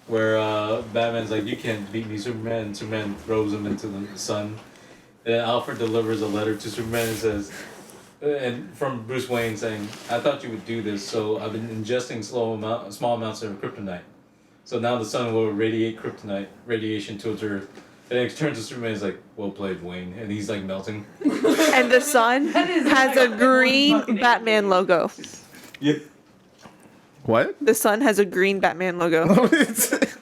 where Batman's like, you can't beat me, Superman, and Superman throws him into the sun. And then Alfred delivers a letter to Superman and says, and from Bruce Wayne saying, I thought you would do this, so I've been ingesting small amounts of kryptonite. So now the sun will radiate kryptonite radiation towards Earth. And it turns to Superman and is like, well played, Wayne. And he's like melting. And the sun has a green Batman logo. Yeah. What? The sun has a green Batman logo. It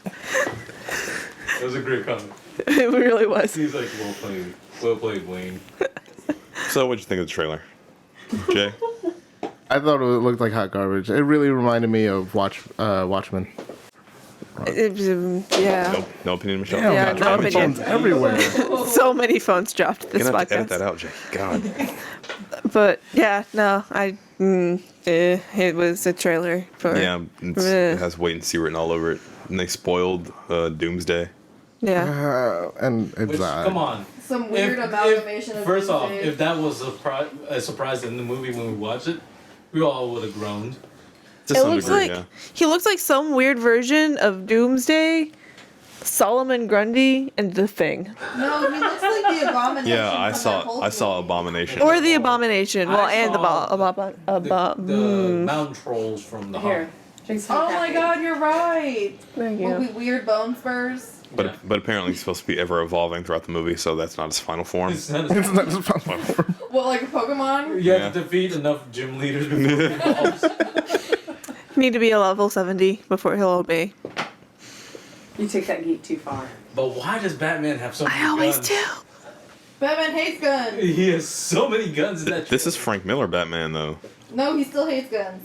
was a great comic. It really was. He's like, well played, Wayne. So what'd you think of the trailer? Jay? I thought it looked like hot garbage. It really reminded me of Watchmen. Yeah. Nope. No opinion, Michelle. Damn, Yeah, God, no dropping opinion. phones everywhere. So many phones dropped this You're gonna have to edit podcast. that out, Jay. God. But yeah, no, it was a trailer for Yeah, it has wait and see written all over it. And they spoiled Doomsday. yeah. And it's Which, come on. Some weird amalgamation of First off, Doomsday. if that was a surprise in the movie when we watched it, we all would have groaned. To It some looks degree, like yeah. he looks like some weird version of Doomsday, Solomon Grundy, and the Thing, No, he looks like the Abomination. Yeah, I from saw that Hulk movie. Abomination. or the Abomination. Well, I and the saw the mountain trolls from the Here. Hulk. Drink some Oh my caffeine. god, you're right. Thank Will be you. weird bone spurs. But Yeah. but apparently he's supposed to be ever evolving throughout the movie, so that's not his final form. It's not It's not just fun. What, like a Pokemon? you have Yeah. to defeat enough gym leaders before he evolves. Need to be a level 70 before he'll obey. You take that geek too far. But why does Batman have so many I always guns? do. Batman hates guns. He has so many guns in that This is Frank Miller Batman, though. No, he still hates guns.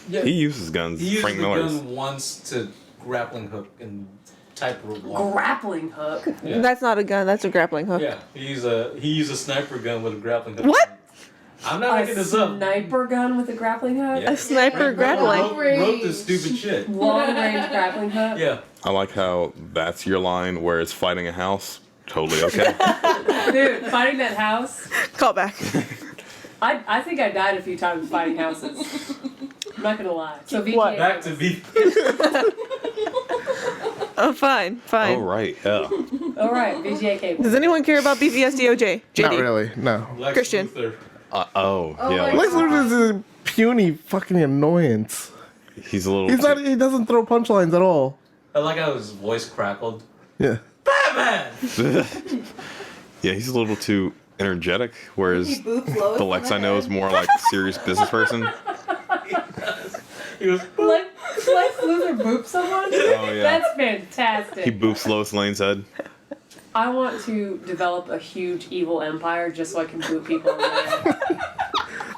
Yeah. He uses guns. He used Frank the Miller's. gun once to grappling hook and type of walk. Grappling hook. Yeah. That's not a gun. That's a grappling hook. Yeah, he used a sniper gun with a grappling hook. What? I'm not making this up. Sniper gun with a grappling hook? Yeah. A sniper grappling. Wrote this stupid shit. Long range grappling hook? Yeah. I like how that's your line where it's fighting a house. Totally okay. Dude, fighting that house. Call back. I think I died a few times fighting houses. I'm not gonna lie. So VGA. What? Back to V. Oh, fine. Oh, right. Yeah. Alright, VGA cable. Does anyone care about BVSDOJ? JD. Not really. No. Lex Christian. Luthor. Oh Yeah. my Lex God. Luthor is a puny fucking annoyance. He's a little. He's not. He doesn't throw punchlines at all. I like how his voice crackled. Yeah. Batman! Yeah, he's a little too energetic, whereas He boops Lois the on Lex the I know head. is more like a serious business person. He goes, Lex Luthor boop someone? Oh, yeah. That's fantastic. He boops Lois Lane's head. I want to develop a huge evil empire just so I can boot people in the head.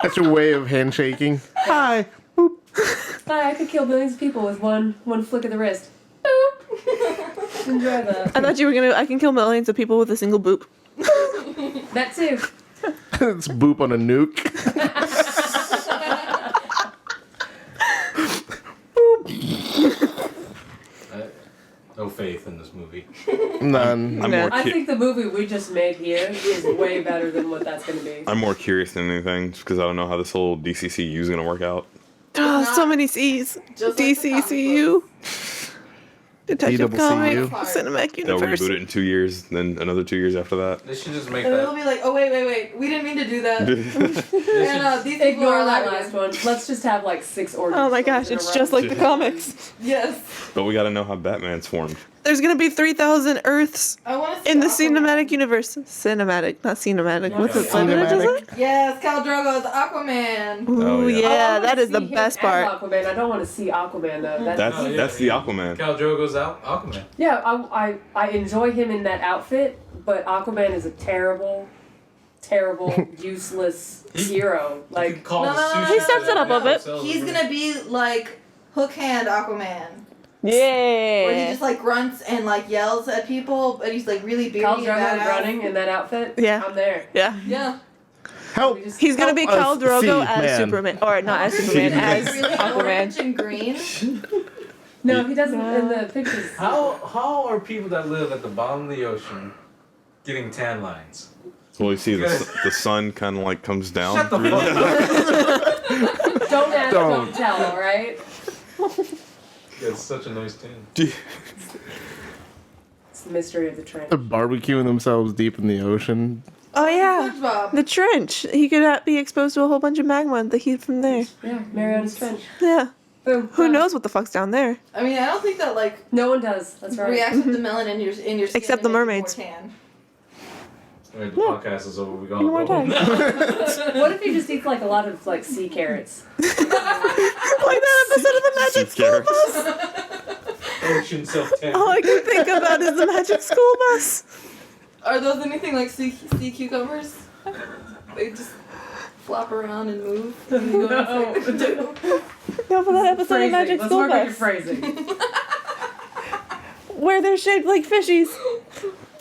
That's your way of handshaking. Hi. Boop. Hi, I could kill millions of people with one flick of the wrist. Boop. Enjoy that. I thought you were gonna. I can kill millions of people with a single boop. That too. It's boop on a nuke. no faith in this movie. None. I'm No. more. I think the movie we just made here is way better than what that's going to be. I'm more curious than anything, just because I don't know how this whole DCCU is gonna work out. Oh, so not many C's. just like the comic DCCU. Detective DCCU. Comics. Fine. Cinematic They'll Universe. reboot it in 2 years, then another 2 years after that. They should just make And it'll that. be like, oh wait, we didn't mean to do that. They And should, these people Ignore are that allowed last to. one. Let's just have like 6 origin Oh my stories gosh, in a it's row. just like the comics. Yes. But we gotta know how Batman's formed. There's gonna be 3,000 Earths I want to see in the Aquaman. cinematic universe. Cinematic, not cinematic. Yeah. What's it? Cinematic. What did I say? Yes, Khal Drogo's Aquaman. Ooh, Oh, yeah. yeah, Oh, I wanna that is the see him best as part. Aquaman. I don't want to see Aquaman though. That's Oh, yeah. that's the Aquaman. Khal Drogo's out. Aquaman. Yeah, I enjoy him in that outfit, but Aquaman is a terrible, useless hero. You Like, could call No, the no, no, sushi no, He steps it up a bit. He's gonna be like Hook Hand Aquaman. Where he Yeah. just like grunts and like yells at people, but he's like really beardy Khal and Drogo badass. running in that outfit. Yeah. I'm there. Yeah. Yeah. Help. He's gonna be Help Khal us Drogo see, as man. Superman, or not as Superman, as Really Aquaman. orange and green. No, he doesn't in the pictures. How are people that live at the bottom of the ocean getting tan lines? Well, you see the sun kind of like comes down. Shut the fuck up. Don't ask, Don't. don't tell. All right. Yeah, it's such a nice tan. It's the mystery of the trench. They're barbecuing themselves deep in the ocean. Oh yeah, SpongeBob. the trench. He could be exposed to a whole bunch of magma and the heat from there. Yeah, Mariana's Trench. Yeah. Boom. Who done. knows what the fuck's down there? I mean, I don't think that like No one does. That's right. reacts with the melanin in your skin. Except to the make you mermaids. more tan. Alright, the podcast is over. We One more go. time. What if you just eat like a lot of like sea carrots? Like that episode of the Magic Sea School carrots. Bus. Ocean self tan. All I can think about is the Magic School Bus. Are those anything like sea cucumbers? They just flop around and move. And you go No. and say, No, for that episode of Magic Let's School work on your Bus phrasing. where they're shaped like fishies,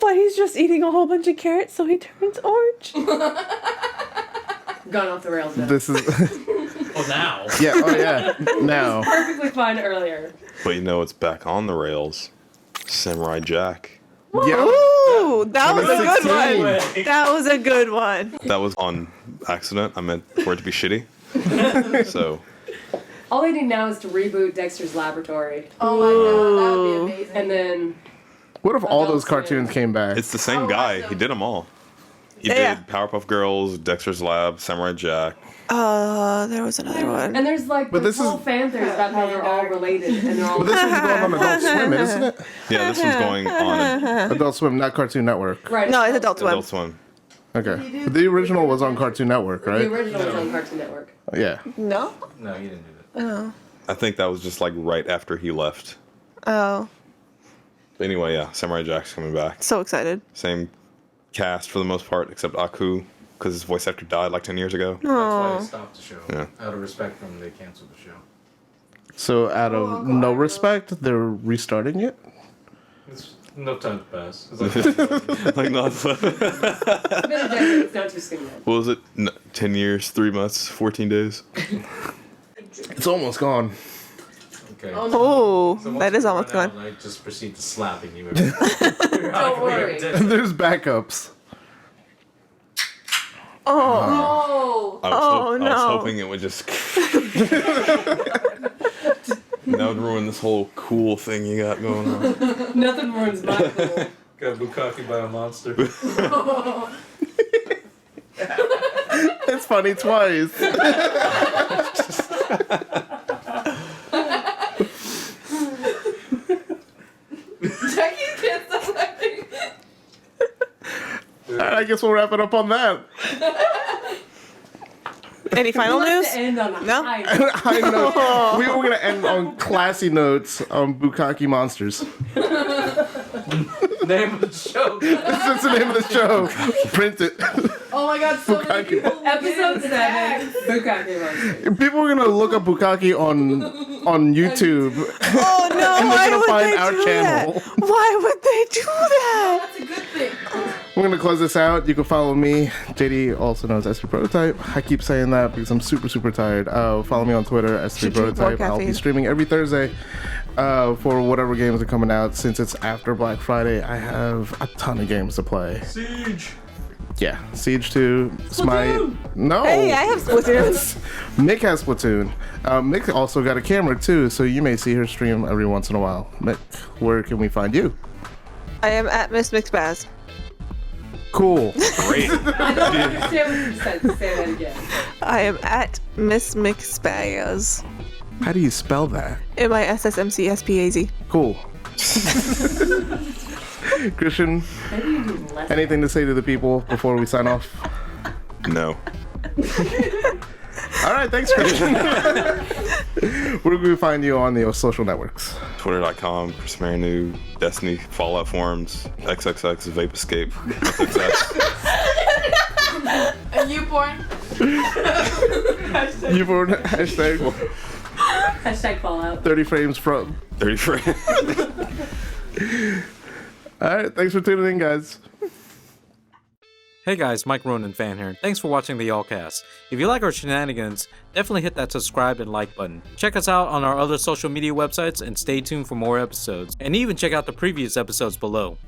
but he's just eating a whole bunch of carrots, so he turns orange. Gone off the rails now. This is. Well, now. Yeah. Oh yeah. Now. Perfectly fine earlier. But you know it's back on the rails. Samurai Jack. Yeah. Ooh, that was a good 2016. one. That was a good one. That was on accident. I meant for it to be shitty. So All they need now is to reboot Dexter's Laboratory, oh my god, that would be amazing. and then What if all Adult those cartoons Swim. came back? it's the same Oh, guy. awesome. He did them all. He Yeah. did Powerpuff Girls, Dexter's Lab, Samurai Jack. There was another one. and there's like But this this whole is- fan theory about how they're all related and they're all. But this one's going on Adult Swim, isn't it? Yeah, this one's going on Adult Swim, not Cartoon Network. Right. No, it's Adult Swim. Adult Swim. Okay. But the original was on Cartoon Network, The right? original was on Cartoon Network. Yeah. No? No, you didn't do that. Oh. I think that was just like right after he left. Oh. But anyway, yeah, Samurai Jack's coming back. So excited. Same cast for the most part, except Aku because his voice actor died like 10 years ago. That's why they stopped the show. Yeah. Out of respect for him, they canceled the show. So out of no respect, they're restarting it. It's enough time to pass. It's like, Like, no, It's been a decade. It's not too soon yet. what was it? 10 years, 3 months, 14 days? It's almost gone. okay. Oh, So once that is we almost run gone. out, I just proceed to slapping you. Don't worry. There's backups. Oh, Oh. Oh, I was no. hoping it would just. That would ruin this whole cool thing you got going on. Nothing ruins my cool. Got bukkake by a monster. It's funny twice. Jackie can't stop laughing. All right, I guess we'll wrap it up on that. any final We like news? to end on a No? high. I know. We were gonna end on classy notes on Bukkake Monsters. Name of the show. That's the name of the show. Print it. Oh my god, so many Bukkake. people. will Episode get 7. attacked. Bukkake Monster. People are gonna look up Bukkake on YouTube. Oh no! And they're Why gonna would find they our do channel. that? Why would they do that? That's a good thing. We're gonna close this out. You can follow me, JD, also known as S3 Prototype. I keep saying that because I'm super tired. Follow me on Twitter, S3 Should drink more Prototype. I'll be caffeine. streaming every Thursday for whatever games are coming out. Since it's after Black Friday, I have a ton of games to play. Siege. Yeah, Siege 2, Smite. No. Hey, I have Splatoon. Mick has Splatoon. Mick also got a camera too, so you may see her stream every once in a while. Mick, where can we find you? I am at Miss Mixbaz. Cool. Great. I don't understand what you said. Say that again. I am at Miss Mixbaz. How do you spell that? MISSMCSPAZ. Cool. Christian, Maybe you need less. anything to say to the people before we sign off? No. All right, thanks, Christian. Where can we find you on the social networks? Twitter.com, Chris Marinu, Destiny, Fallout Forums, XXX, Vape Escape, XXX. And you porn? You for hashtag Hashtag Fallout. 30 frames from. 30 frames. All right, thanks for tuning in, guys. Hey guys, Mike Ronan fan here. Thanks for watching the Ultcast. If you like our shenanigans, definitely hit that subscribe and like button. Check us out on our other social media websites and stay tuned for more episodes. And even check out the previous episodes below.